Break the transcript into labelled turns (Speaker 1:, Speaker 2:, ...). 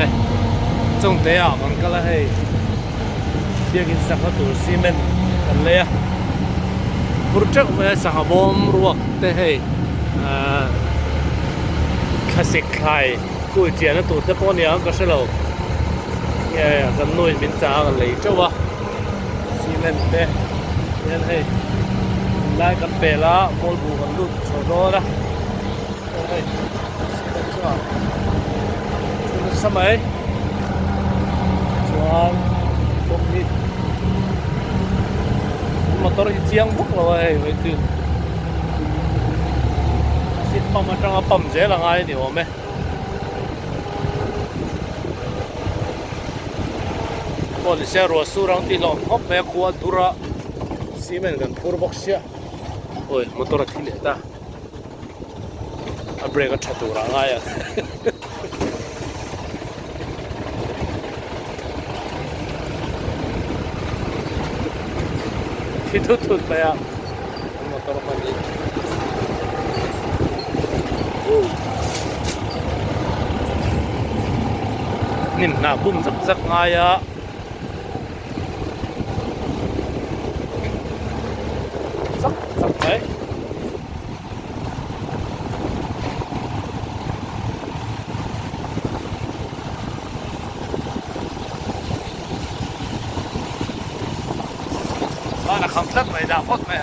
Speaker 1: mày trong thế à còn cái là hay việc in sang tu xi men cần lấy project mà sang bom ruột thế hay classic khai cùi tiền nó tụt tới bao nhiêu cái số lâu nghe gần nuôi mình trả cái lấy cho vợ xi men thế nên hay lại cần bể lá bol bù gần lụt số đó đó hay cho sao mấy chuan bông đi motor chiang bốc rồi vậy chứ xịt pump ở trong pump dễ là ngay điều mà còn xe rồi su rong thì lỏng hấp về qua dura xi men gần pur box ya ôi motor thì lệ ta a brake chặt dura ngay à itu tuh kayak motor mandi. Nin na bum zak ngaya. Zak đấy. Nó không rất mày đã phốt mày